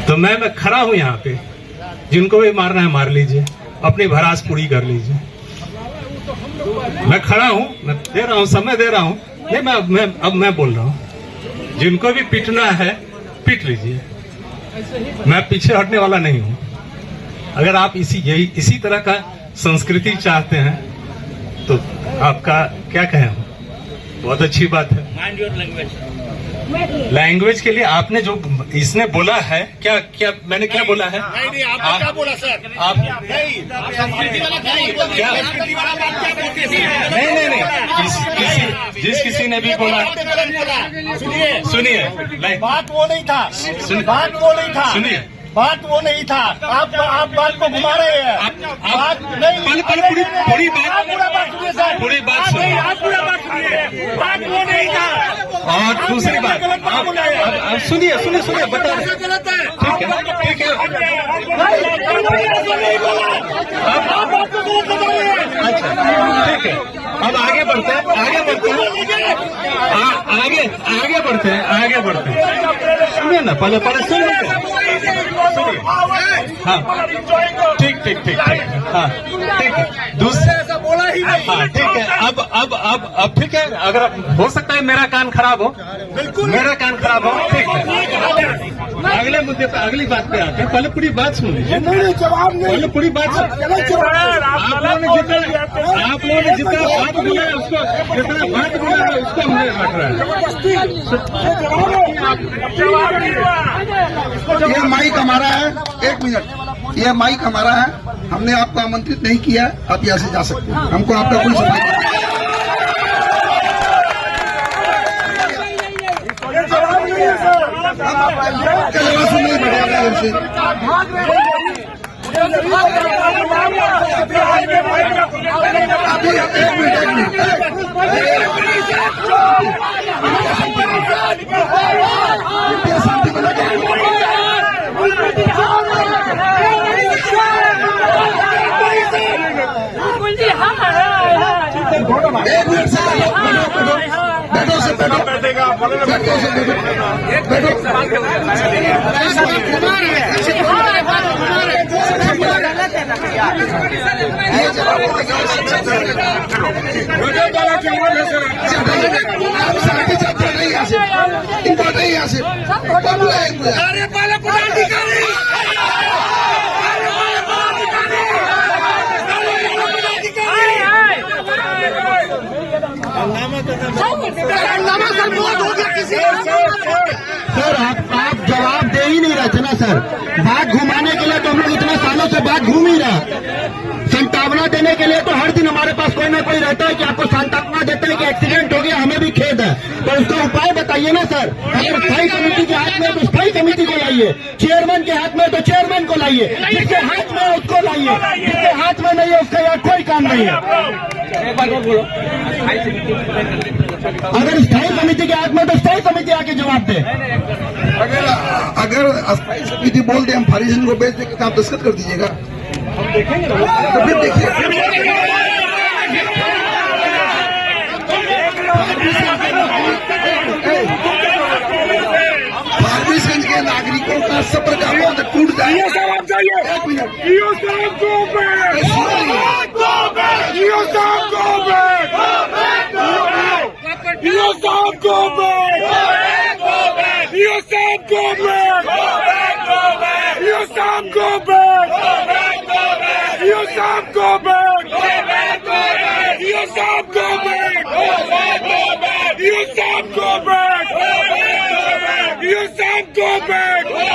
तो मैं खड़ा हूं यहाँ पे, जिनको भी मारना है मार लीजिए, अपनी भरास पूरी कर लीजिए। मैं खड़ा हूं, मैं दे रहा हूं, समय दे रहा हूं। नहीं, अब मैं बोल रहा हूं, जिनको भी पीटना है पीट लीजिए, मैं पीछे हटने वाला नहीं हूं। अगर आप इसी तरह का संस्कृति चाहते हैं तो आपका क्या कहें हम, बहुत अच्छी बात है। Mind your language. लैंग्वेज के लिए आपने जो इसने बोला है, क्या मैंने क्या बोला है? नहीं, आपने क्या बोला सर? आप नहीं, संस्कृति वाला क्या? संस्कृति वाला बात क्या बोलते हैं? नहीं, जिस किसी ने भी बोला, सुनिए, बात वो नहीं था, सुनिए, बात वो नहीं था। आप बात को घुमा रहे हैं। बात नहीं, पूरी बात, पूरा बात सुनिए सर, पूरी बात सुनिए। आप पूरा बात सुनिए। बात वो नहीं था। और दूसरी बात, आप सुनिए, बता रहे, गलत है। ठीक है, अच्छा, ठीक है। अब आगे बढ़ते हैं, आगे बढ़ते हैं। सुनिए ना, पहले सुन लेते हैं। हाँ, ठीक, हाँ, ठीक है। दूसरे ऐसा बोला ही नहीं। हाँ, ठीक है। अब ठीक है, अगर हो सकता है मेरा कान खराब हो, बिल्कुल मेरा कान खराब हो, ठीक है। अगले मुद्दे पे, अगली बात पे आते हैं। पहले पूरी बात सुन लीजिए, जवाब नहीं। पहले पूरी बात सुन। आप लोगों ने जितना बात बोला है उसको, हमने रख रहा है। ये माइक हमारा है, एक मिनट, ये माइक हमारा है, हमने आपको आमंत्रित नहीं किया, आप यहाँ से जा सकते हैं, हमको आपका कोई सवाल नहीं। नहीं बढ़ेगा इधर से। अभी एक मिनट सर आप जवाब दे ही नहीं रहे थे ना सर। बात घुमाने के लिए तो हम लोग इतने सालों से बात घूम ही रहे। सांत्वना देने के लिए तो हर दिन हमारे पास कोई ना कोई रहता है कि आपको सांत्वना देता है कि एक्सीडेंट हो गया, हमें भी खेद है, तो उसका उपाय बताइए ना सर। अगर स्थायी समिति के हाथ में तो स्थायी समिति को लाइए, चेयरमैन के हाथ में तो चेयरमैन को लाइए, जिसके हाथ में है उसको लाइए, जिसके हाथ में नहीं है उसका यहाँ कोई काम नहीं है। अगर स्थायी समिति के हाथ में तो स्थायी समिति आके जवाब दे। अगर स्थायी समिति बोल दे हम फारिजिन को बेच देंगे तो आप दस्तखत कर दीजिएगा, हम देखेंगे तो फिर देखिए। फारबिसगंज के नागरिकों का सब्र का बांध टूट जाए। एक मिनट, Go back!